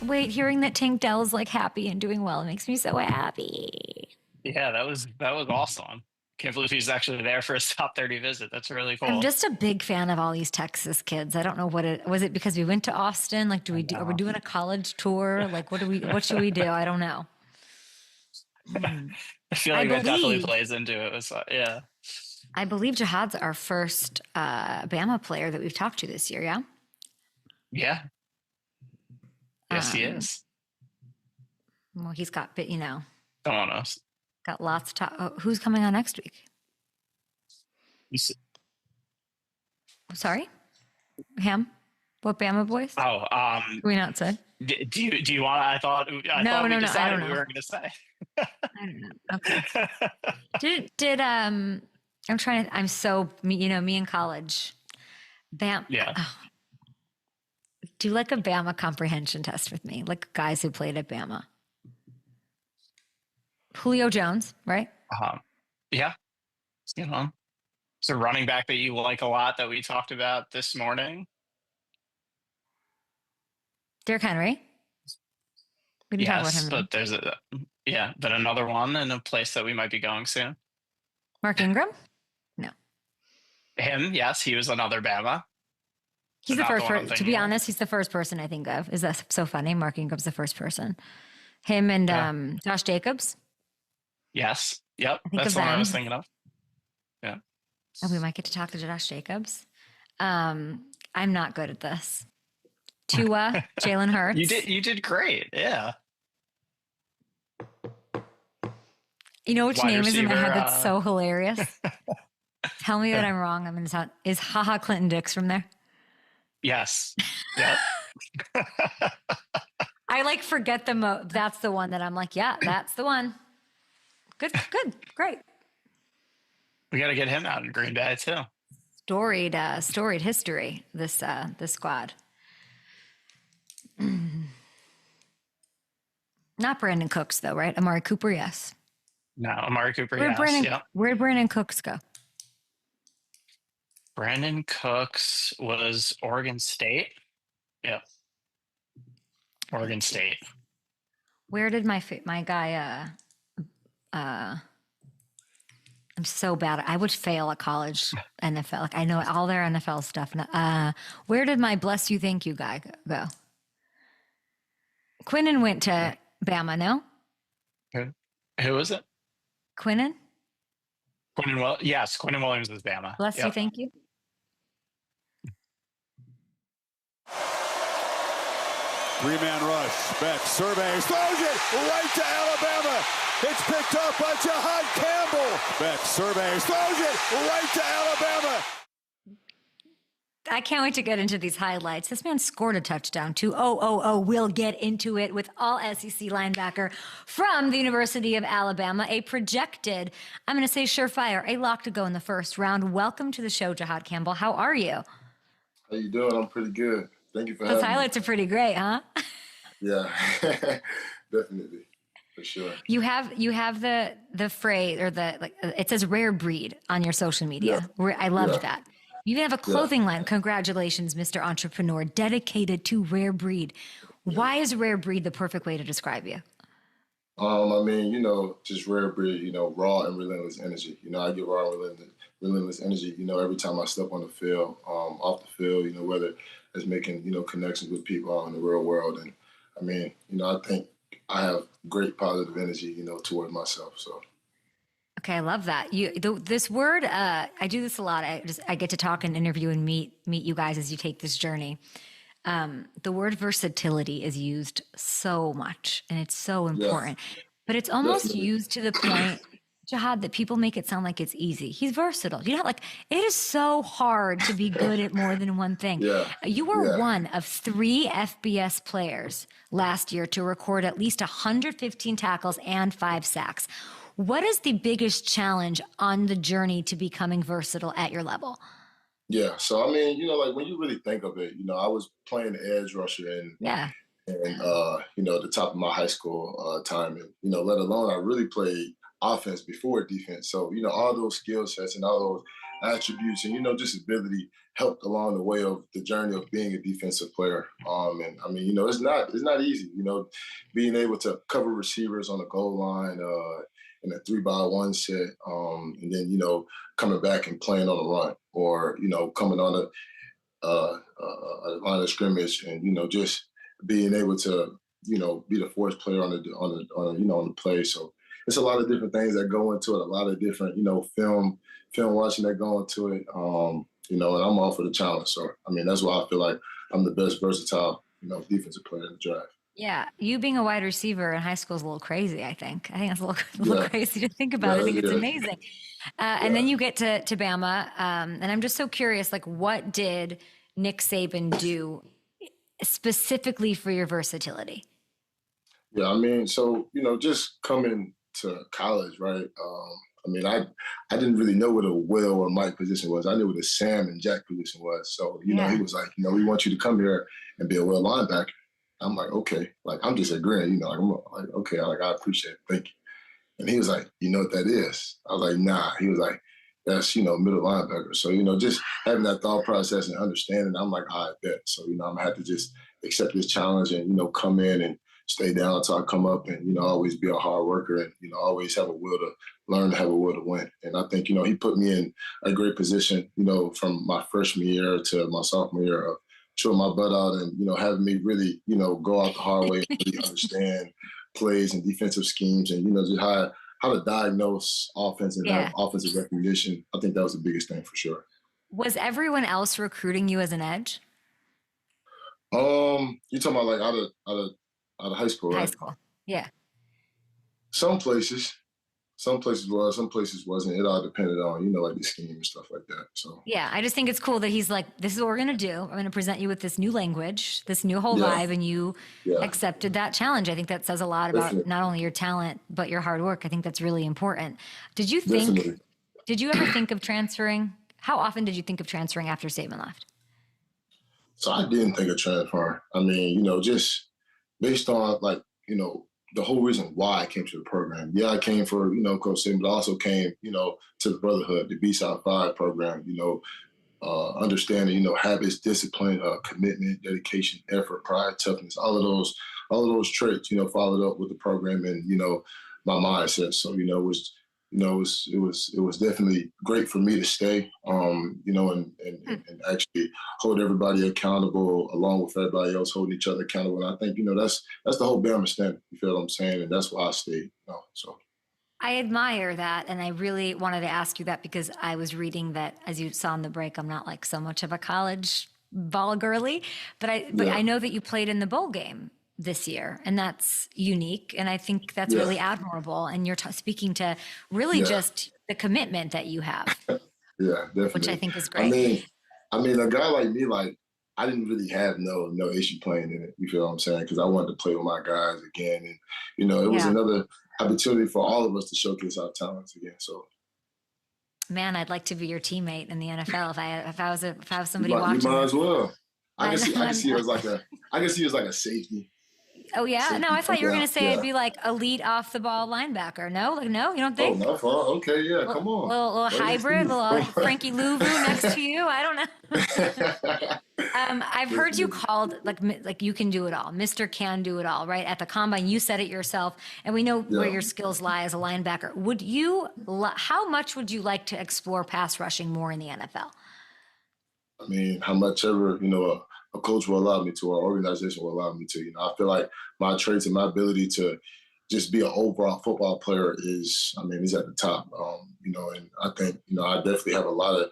Wait, hearing that Tank Dell's like happy and doing well makes me so happy. Yeah, that was awesome. Can't believe he's actually there for his top 30 visit. That's really cool. I'm just a big fan of all these Texas kids. I don't know what it was. It because we went to Austin. Like, are we doing a college tour? Like, what should we do? I don't know. I feel like that definitely plays into it. So, yeah. I believe Jihaad's our first Bama player that we've talked to this year. Yeah. Yeah. Yes, he is. Well, he's got, Don't want us. got lots to talk. Oh, who's coming on next week? Sorry, him. What Bama boys? Oh, We not said. do you want? I thought we decided we were going to say. I don't know. Okay. I'm trying to. I'm so me in college. Bam. Yeah. Oh. Do like a Bama comprehension test with me, like guys who played at Bama. Julio Jones, right? Yeah. It's a running back that you like a lot that we talked about this morning. Derrick Henry. We didn't talk about him. But there's then another one in a place that we might be going soon. Mark Ingram? No. Him, yes, he was another Bama. He's the first person. To be of. honest, he's the first person I think of. Is that so funny? Mark Ingram's the first person. Him and Josh Jacobs. Yes. Yep. think That's of what I them. was thinking of. Yeah. Oh, we might get to talk to Josh Jacobs. I'm not good at this. Tua, Jalen Hurts. You did great. Yeah. You know which Wide name is in my head receiver, that's so hilarious? Tell me that I'm wrong. I'm going to sound. Is Haha Clinton Dix from there? Yes. Yep. I like forget the that's the one that I'm like, yeah, that's the one. Good, great. We got to get him out in Green Bay too. Storied history. This squad. Not Brandon Cooks, though, right? Amari Cooper, yes. No, Amari Cooper, Where'd yes. Yeah. Where'd Brandon Cooks go? Brandon Cooks was Oregon State. Yep. Oregon State. Where did my guy, I'm so bad. I would fail at college NFL. Like I know all their NFL stuff. Where did my bless you, thank you guy go? Quinnen went to Bama, no? Who was it? Quinnen? Yes, Quinnen Williams is Bama. Bless you, thank you. Three-man rush. Beck surveys, throws it right to Alabama. It's picked up by Jihaad Campbell. Beck surveys, throws it right to Alabama. I can't wait to get into these highlights. This man scored a touchdown too. We'll get into it with all SEC linebacker from the University of Alabama, a projected, I'm going to say surefire, a lock to go in the first round. Welcome to the show, Jihaad Campbell. How are you? How you doing? I'm pretty good. Thank you for Those having highlights are pretty great, huh? Yeah, definitely, for sure. You have the phrase or it says rare breed on your social media. I loved that. You have a clothing line. Congratulations, Mr. Entrepreneur, dedicated to rare breed. Why is rare breed the perfect way to describe you? I mean, just rare breed, raw and relentless energy. I give raw and relentless energy, every time I step on the field, off the field, whether it's making, connections with people out in the real world. And I mean, I think I have great positive energy, toward myself. So. Okay, I love that. This word, I do this a lot. I get to talk and interview and meet you guys as you take this journey. The word versatility is used so much, and it's so important. But it's almost used to the point, Jihaad, that people make it sound like it's easy. He's versatile. It is so hard to be good at more than one thing. You were one of 3 FBS players last year to record at least 115 tackles and 5 sacks. What is the biggest challenge on the journey to becoming versatile at your level? Yeah. So, I mean, when you really think of it, I was playing the edge rusher and the top of my high school time. And, let alone I really played offense before defense. So, all those skill sets and all those attributes and, just ability helped along the way of the journey of being a defensive player. And I mean, it's not easy, being able to cover receivers on the goal line, in a 3-by-1 set, and then, coming back and playing on the run or, coming on a line of scrimmage and, just being able to, be the fourth player on the play. So it's a lot of different things that go into it, a lot of different, film watching that go into it, and I'm all for the challenge. So, I mean, that's why I feel like I'm the best versatile, defensive player in the draft. Yeah, you being a wide receiver in high school is a little crazy, I think. I think it's a little crazy to think about. I think it's amazing. And then you get to Bama, and I'm just so curious, what did Nick Saban do specifically for your versatility? Yeah, I mean, so, just coming to college, right? I mean, I didn't really know what a Will or Mike position was. I knew what a Sam and Jack position was. So, he was like, we want you to come here and be a Will linebacker. I'm like, okay, I'm just agreeing, I'm like, okay, I appreciate it, thank you. And he was like, you know what that is? I was like, nah. He was like, that's, middle linebacker. So, just having that thought process and understanding, I'm like, I bet. So, I'm gonna have to just accept this challenge and, come in and stay down until I come up and, always be a hard worker and, always have a will to learn, to have a will to win. And I think, he put me in a great position, from my freshman year to my sophomore year of chewing my butt out and, having me really, go out the hard way and really understand plays and defensive schemes and, just how to diagnose offense and have offensive recognition. I think that was the biggest thing for sure. Was everyone else recruiting you as an edge? You talking about out of high school, right? High school, yeah. Some places was, some places wasn't. It all depended on, the scheme and stuff like that. So yeah, I just think it's cool that he's like, this is what we're gonna do. I'm gonna present you with this new language, this new whole vibe, and you accepted that challenge. I think that says a lot about not only your talent but your hard work. I think that's really important. Did you ever think of transferring? How often did you think of transferring after Saban left? So I didn't think of transferring. I mean, just based on the whole reason why I came to the program. Yeah, I came for, you know, Coach Saban, but I also came, you know, to the Brotherhood, the B-Side 5 program, you know, understanding, you know, habits, discipline, commitment, dedication, effort, pride, toughness, all of those traits, you know, followed up with the program and, you know, my mindset. So, you know, it was definitely great for me to stay, you know, and actually hold everybody accountable along with everybody else holding each other accountable. And I think, you know, that's the whole Bama standard. You feel what I'm saying? And that's why I stayed. You know, so. I admire that. And I really wanted to ask you that because I was reading that, as you saw in the break, I'm not like so much of a college ball girly, but I know that you played in the bowl game this year, and that's unique. And I think that's really admirable. And you're speaking to really just the commitment that you have. Yeah, definitely. Which I think is great. I mean, a guy like me, like, I didn't really have no issue playing in it. You feel what I'm saying? Because I wanted to play with my guys again. And, you know, it was another opportunity for all of us to showcase our talents again. So, man, I'd like to be your teammate in the NFL if I was somebody watching. You might as well. I can see it as like a safety. Oh yeah, safety. no, I thought you were gonna say I'd be like elite off the ball linebacker. No, you don't think? Oh, no, okay, yeah, come on. Little hybrid, little Frankie Louvu next to you. I don't know. I've heard you called like you can do it all. Mr. Can do it all, right? At the combine, you said it yourself, and we know where your skills lie as a linebacker. How much would you like to explore pass rushing more in the NFL? I mean, how much ever, you know, a coach will allow me to, or organization will allow me to. You know, I feel like my traits and my ability to just be an overall football player is at the top. You know, and I think, you know, I definitely have a lot of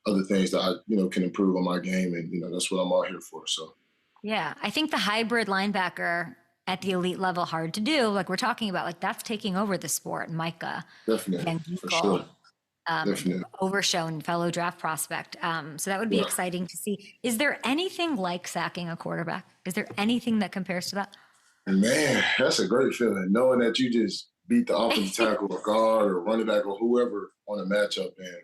other things that I, you know, can improve on my game, and, you know, that's what I'm all here for. So, yeah, I think the hybrid linebacker at the elite level, hard to do, like we're talking about, like that's taking over the sport. Micah, definitely, for sure. Overshown fellow draft prospect. So that would be exciting to see. Is there anything like sacking a quarterback? Is there anything that compares to that? Man, that's a great feeling, knowing that you just beat the offensive tackle or guard or running back or whoever on a matchup. And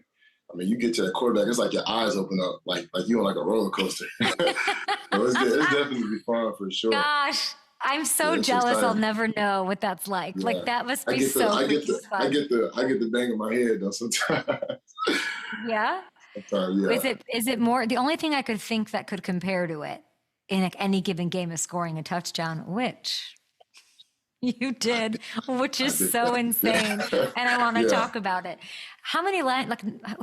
I mean, you get to that quarterback, it's like your eyes open up, like you on like a roller coaster. So it's definitely fun for sure. Gosh. I'm so jealous. I'll never know what that's like. Yeah. Like that must be fun. I get the bang in my head though sometimes. Yeah. Sometimes, yeah. Is it more? The only thing I could think that could compare to it in any given game is scoring a touchdown, which you did, which is so insane. And I want to talk about it. How many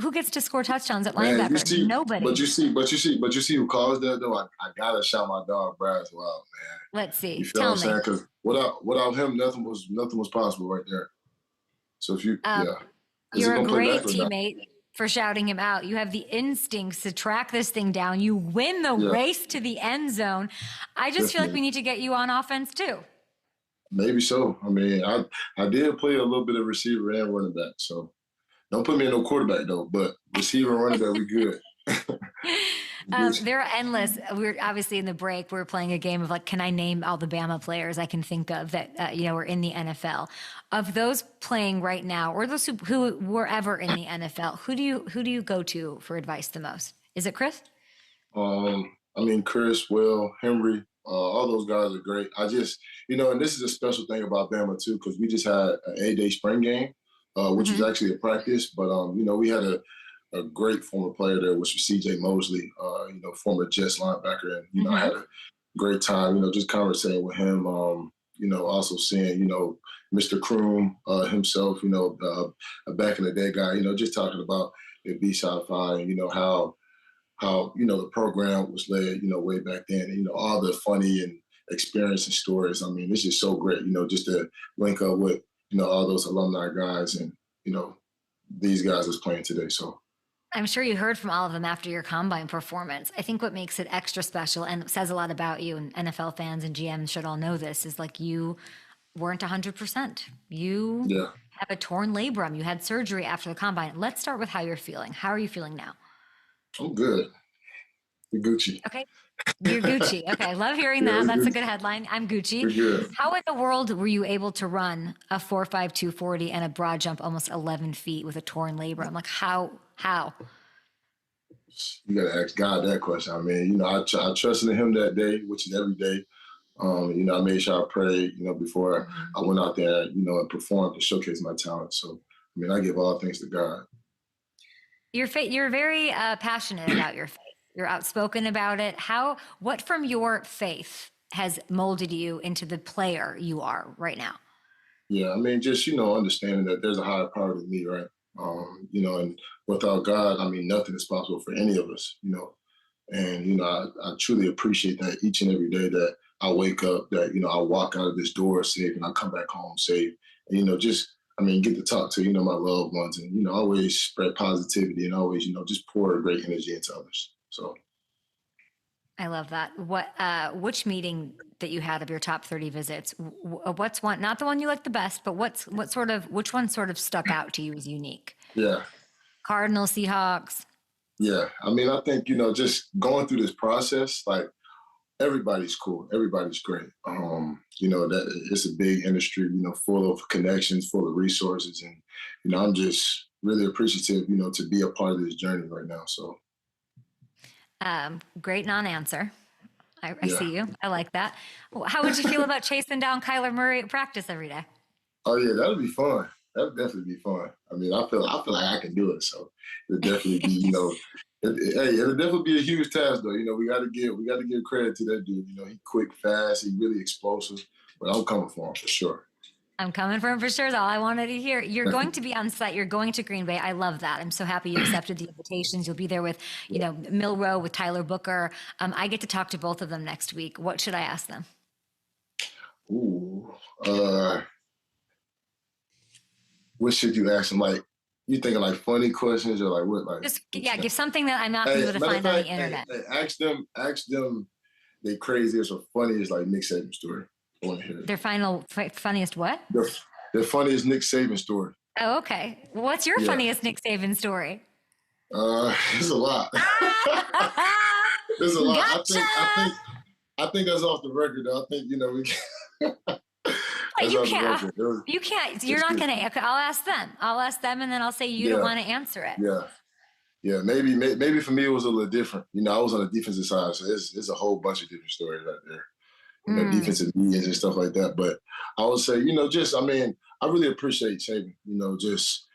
who gets to score touchdowns at linebacker? Nobody. But you see who calls that though? I gotta shout my dog Brad as well, man. Let's see. You feel what I'm saying? Because without him, nothing was possible right there. So if you, you're a great teammate for shouting him out. You have the instincts to track this thing down. You win the race to the end zone. I just feel like we need to get you on offense too. Maybe so. I mean, I did play a little bit of receiver and running back, so don't put me in no quarterback though. But receiver and running back, we good. They're endless. We're obviously in the break. We're playing a game of like, can I name all the Bama players I can think of that are in the NFL? Of those playing right now, or those who were ever in the NFL, who do you go to for advice the most? Is it Chris? I mean, Chris, Will, Henry. All those guys are great. I just, and this is a special thing about Bama too, because we just had an 8-day spring game, which was actually a practice. But, we had a great former player there, which was C.J. Mosley, former Jets linebacker. And, I had a great time, just conversating with him, also seeing, Mr. Kroom himself, back in the day guy, just talking about the B-Side 5 and, how the program was led, way back then, and, all the funny and experience and stories. I mean, it's just so great, just to link up with, all those alumni guys and, these guys that's playing today. So I'm sure you heard from all of them after your combine performance. I think what makes it extra special and says a lot about you, and NFL fans and GMs should all know this, is like you weren't 100%. You have a torn labrum. You had surgery after the combine. Let's start with how you're feeling. How are you feeling now? I'm good. You're Gucci. Okay. You're Gucci. Okay. I love hearing that. That's a good headline. I'm Gucci. How in the world were you able to run a 4.5 240 and a broad jump almost 11 feet with a torn labrum? Like how? You got to ask God that question. I mean, I trusted in him that day, which is every day. You know, I made sure I prayed, you know, before I went out there, you know, and performed to showcase my talent. So, I mean, I give all thanks to God. You're very passionate about your faith. You're outspoken about it. What from your faith has molded you into the player you are right now? Yeah, I mean, just, you know, understanding that there's a higher power than me, right? You know, and without God, I mean, nothing is possible for any of us, you know. And, you know, I truly appreciate that each and every day that I wake up, that, you know, I walk out of this door safe and I come back home safe. And, you know, just, I mean, get to talk to, you know, my loved ones and, you know, always spread positivity and always, you know, just pour great energy into others. So. I love that. Which meeting that you had of your top 30 visits, what's one, not the one you like the best, but which one sort of stuck out to you as unique? Yeah. Cardinals, Seahawks. Yeah. I mean, I think, you know, just going through this process, like, everybody's cool. Everybody's great. You know, that it's a big industry, you know, full of connections, full of resources. And, you know, I'm just really appreciative, you know, to be a part of this journey right now. So. Great non-answer. I see you. I like that. How would you feel about chasing down Kyler Murray at practice every day? Oh yeah, that'd be fun. That'd definitely be fun. I mean, I feel like I can do it. So it'd definitely be, you know, it'll definitely be a huge task though. You know, we got to give credit to that dude. You know, he quick, fast, he really explosive. But I'm coming for him for sure. I'm coming for him for sure. That's all I wanted to hear. You're going to be on site. You're going to Green Bay. I love that. I'm so happy you accepted the invitations. You'll be there with, you know, Milroe, with Tyler Booker. I get to talk to both of them next week. What should I ask them? Ooh, what should you ask them? Like, you thinking like funny questions or like what? Like, just give something that I'm not going to be able to find on the internet. Ask them the craziest or funniest like Nick Saban story. I want to hear it. Their funniest what? Their funniest Nick Saban story. Oh, okay. What's your funniest Nick Saban story? There's a lot. There's a lot. Gotcha. I think that's off the record. Though. I think, you know, we can. You can't. You're not going to. I'll ask them, and then I'll say you don't want to answer it. Yeah. Maybe for me it was a little different. You know, I was on the defensive side, so it's a whole bunch of different stories right there. You know, defensive meetings and stuff like that. But I would say, you know, I really appreciate Saban, you know, just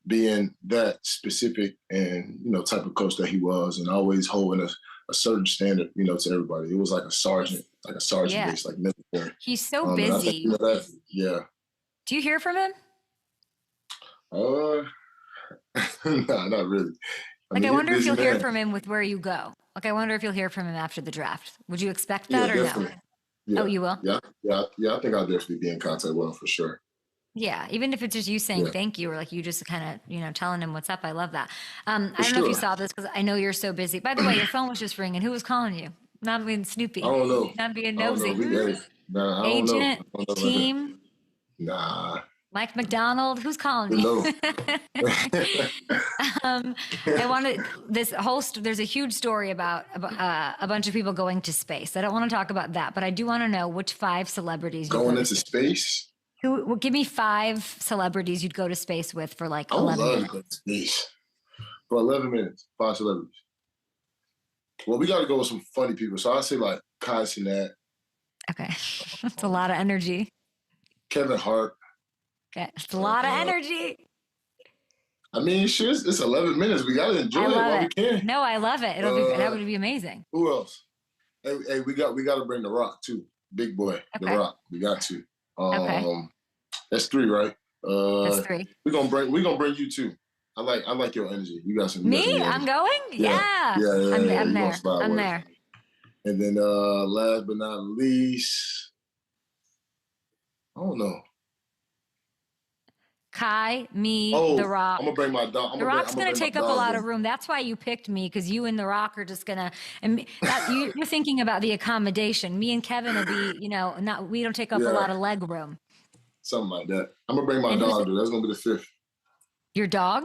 being that specific and, you know, type of coach that he was and always holding a certain standard, you know, to everybody. It was like a sergeant based, like military. He's so busy. Think, you know, Do you hear from him? Nah, not really. I wonder if you'll hear from him with where you go. Like, I wonder if you'll hear from him after the draft. Would you expect that or definitely. no? Yeah. Oh, you will? Yeah. I think I'll definitely be in contact with him for sure. Yeah, even if it's just you saying thank you or like you just kind of, you know, telling him what's up. I love that. I don't know if you saw this because I know you're so busy. By the way, your phone was just ringing. Who was calling you? Not being Snoopy. I don't know. Not being nosy. I Agent, don't know. team. Nah. Mike McDonald, who's calling me? No. I wanted there's a huge story about a bunch of people going to space. I don't want to talk about that, but I do want to know which 5 celebrities going into space. Give me 5 celebrities you'd go to space with for like 11 minutes. I would love to go to space for 11 minutes. 5 celebrities. Well, we got to go with some funny people. So I say like Kai Cenat. Okay, that's a lot of energy. Kevin Hart. Okay, it's a lot of energy. I mean, sure, it's 11 minutes. We gotta enjoy it while we can. No, I love it. That would be amazing. Who else? Hey, we got to bring The Rock too. Big boy, The Rock. We got to. That's 3, right? That's 3. We're gonna bring you too. I like your energy. You got some. Me? I'm going. Yeah. I'm there. I'm there. And then last but not least, I don't know. Kai, me, The Rock. I'm gonna bring my dog. The Rock's gonna take up a lot of room. That's why you picked me, because you and The Rock are just gonna. And you're thinking about the accommodation. Me and Kevin will be, you know, we don't take up a lot of leg room. Something like that. I'm gonna bring my dog. Dude, that's gonna be the 5th. Your dog?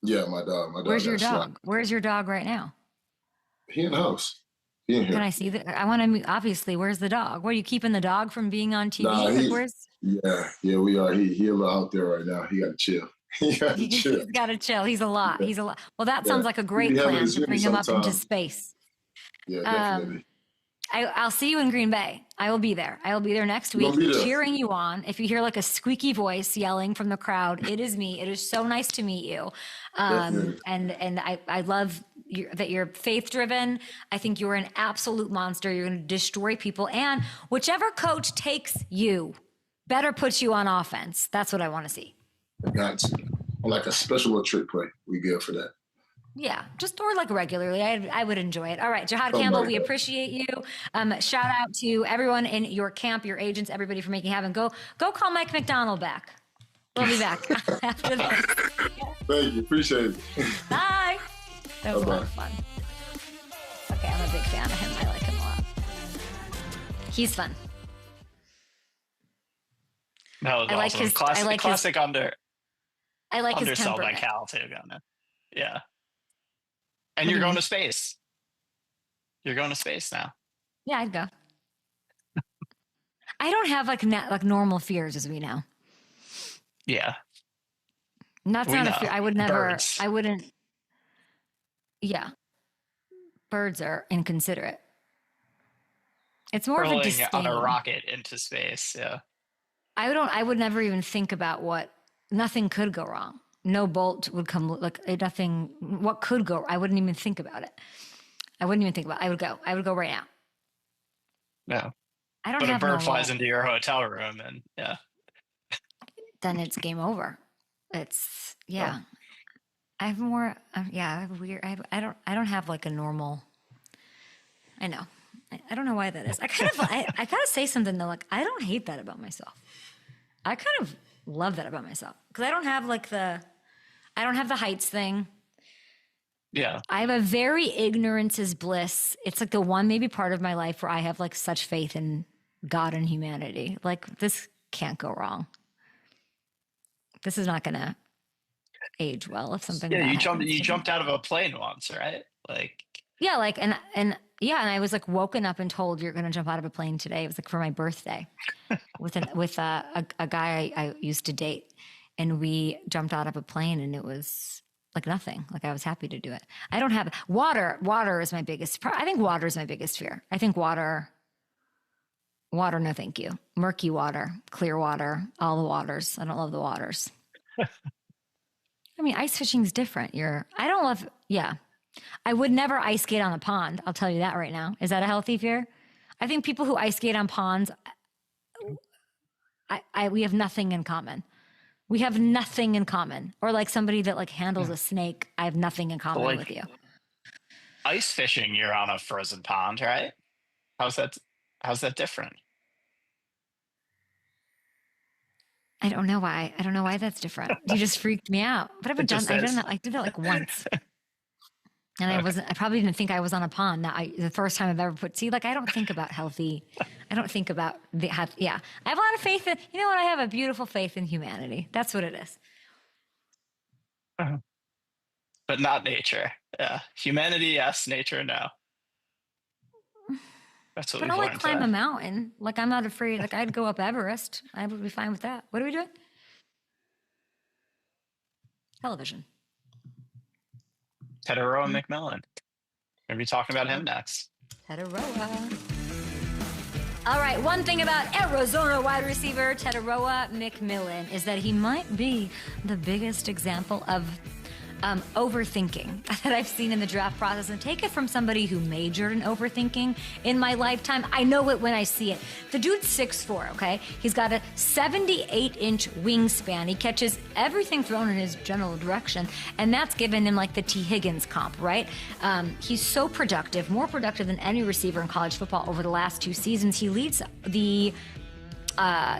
Yeah, my dog. Where's your dog? Where's your dog right now? He in the house. He in here. Can I see that? I want to. Obviously, where's the dog? Where are you keeping the dog from being on TV? Nah, we are. He a little out there right now. He got to chill. He's got to chill. He's a lot. Well, that sounds like a great plan to bring him up into space. Yeah, definitely. I'll see you in Green Bay. I will be there. I will be there next week cheering you on. If you hear like a squeaky voice yelling from the crowd, it is me. It is so nice to meet you. And I love that you're faith driven. I think you're an absolute monster. You're going to destroy people. And whichever coach takes you better put you on offense. That's what I want to see. Got you. Like a special little trick play. We good for that. Yeah, just or like regularly. I would enjoy it. All right, Jihaad Campbell, we appreciate you. Shout out to everyone in your camp, your agents, everybody for making it happen. Go call Mike McDonald back. We'll be back after this. Thank you. Appreciate it. Bye. That was a lot of fun. Okay, I'm a big fan of him. I like him a lot. He's fun. That was I like awesome. his Classic under. I like his undersell by temperament. Cal too, Gunna. Yeah. And you're going to space. You're going to space now. Yeah, I'd go. I don't have like normal fears, as we know. Yeah. That's We not know. a fear. I would never. Birds. I wouldn't. Yeah. Birds are inconsiderate. It's more of a Hurling disdain. on a rocket into space. Yeah. I would never even think about nothing could go wrong. No bolt would come, like nothing, what could go, I wouldn't even think about it. I would go right now. No. I don't But a have bird normal, flies into your hotel room and yeah. then it's game over. It's, yeah. I have more, I have weird, I don't have like a normal, I know. I don't know why that is. I gotta say something though, like I don't hate that about myself. I kind of love that about myself because I don't have the heights thing. Yeah. I have a very ignorance is bliss. It's like the one maybe part of my life where I have like such faith in God and humanity. Like this can't go wrong. This is not gonna age well if something. Yeah, bad you happens. jumped out of a plane once, right? Like Yeah, like and I was like woken up and told you're gonna jump out of a plane today. It was like for my birthday, with a guy I used to date, and we jumped out of a plane, and it was like nothing. Like I was happy to do it. I don't have water. Water is my biggest. I think water is my biggest fear. I think water. No, thank you. Murky water, clear water, all the waters. I don't love the waters. I mean, ice fishing is different. I don't love. Yeah. I would never ice skate on a pond. I'll tell you that right now. Is that a healthy fear? I think people who ice skate on ponds, we have nothing in common. We have nothing in common. Or like somebody that like handles a snake. I have nothing in common like, with you. ice fishing, you're on a frozen pond, right? How's that different? I don't know why. I don't know why that's different. You just freaked me out. But I did that like once. And I probably didn't think I was on a pond. The first time I've ever I don't think about healthy. I don't think about I have a lot of faith in, you know what? I have a beautiful faith in humanity. That's what it is. But not nature. Yeah. Humanity, yes. Nature, no. That's what But we've I'll like learned climb today. a mountain. Like I'm not afraid. Like I'd go up Everest. I would be fine with that. What are we doing? Television. Tedero McMillan. We're going to be talking about him next. Teteroa. All right, one thing about Arizona wide receiver Teteroa McMillan is that he might be the biggest example of overthinking that I've seen in the draft process, and take it from somebody who majored in overthinking in my lifetime. I know it when I see it. The dude's 6'4", okay? He's got a 78-inch wingspan. He catches everything thrown in his general direction, and that's given him like the T. Higgins comp, right? He's so productive, more productive than any receiver in college football over the last 2 seasons. He leads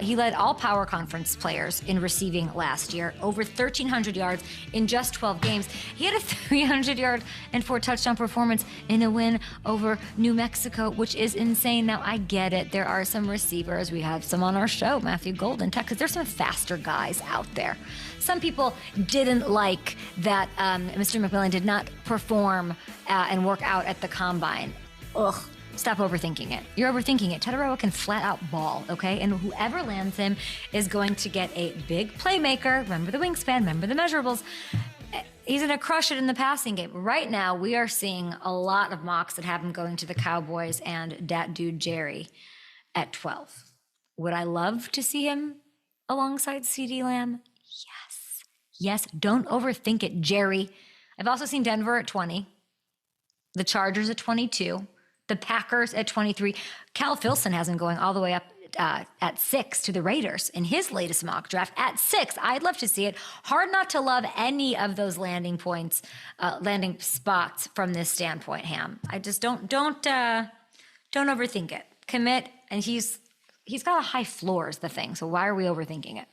he led all power conference players in receiving last year, over 1,300 yards in just 12 games. He had a 300-yard and 4-touchdown performance in a win over New Mexico, which is insane. Now, I get it. There are some receivers. We have some on our show, Matthew Golden, Texas. There's some faster guys out there. Some people didn't like that Mr. McMillan did not perform and work out at the combine. Ugh. Stop overthinking it. You're overthinking it. Teteroa can flat out ball, okay? And whoever lands him is going to get a big playmaker. Remember the wingspan, remember the measurables. He's going to crush it in the passing game. Right now, we are seeing a lot of mocks that have him going to the Cowboys and that dude Jerry at 12. Would I love to see him alongside CeeDee Lamb? Yes. Yes. Don't overthink it, Jerry. I've also seen Denver at 20, the Chargers at 22, the Packers at 23. Cal Filson has him going all the way up at 6 to the Raiders in his latest mock draft at 6. I'd love to see it. Hard not to love any of those landing spots from this standpoint, Ham. I just don't overthink it. Commit, and he's got a high floor is the thing. So why are we overthinking it?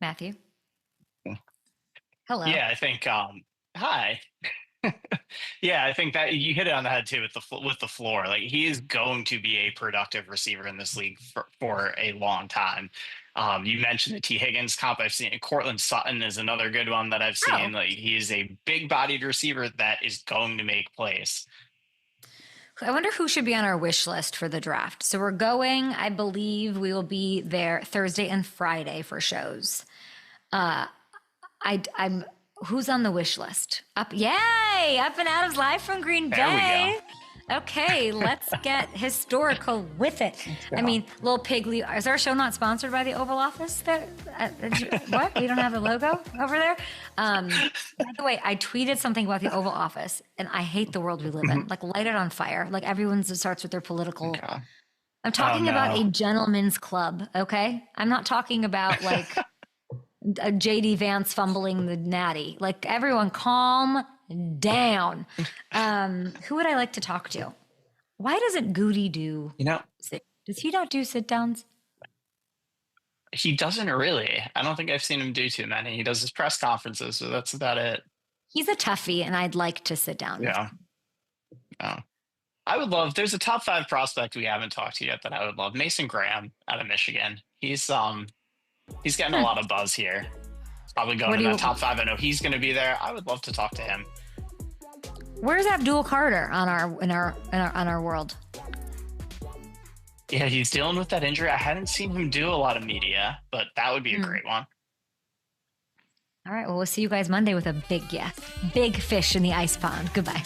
Matthew? Hello. Yeah, I think hi. Yeah, I think that you hit it on the head too with the floor. Like, he is going to be a productive receiver in this league for a long time. You mentioned the T. Higgins comp. I've seen Cortland Sutton is another good one that I've seen. Like, he is a big-bodied receiver that is going to make plays. I wonder who should be on our wish list for the draft. So we're going, I believe we will be there Thursday and Friday for shows. I'm who's on the wish list? Yay! Up and Adams live from Green Bay. There we go. Okay, let's get historical with it. I mean, Little Pigly, is our show not sponsored by the Oval Office? What? We don't have a logo over there? By the way, I tweeted something about the Oval Office, and I hate the world we live in. Like, light it on fire. Like, everyone starts with their political. Okay. I'm talking about a gentleman's club, okay? I'm not talking about, like, a JD Vance fumbling the natty. Like, everyone calm down. Who would I like to talk to? Why doesn't Goody do? Does he not do sit downs? He doesn't really. I don't think I've seen him do too many. He does his press conferences, so that's about it. He's a toughie, and I'd like to sit down. Yeah. I would love. There's a top 5 prospect we haven't talked to yet that I would love. Mason Graham out of Michigan. He's getting a lot of buzz here. Probably going in the top 5. I know he's going to be there. I would love to talk to him. Where's Abdul Carter on our world? Yeah, he's dealing with that injury. I hadn't seen him do a lot of media, but that would be a great one. All right. Well, we'll see you guys Monday with a big fish in the ice pond. Goodbye.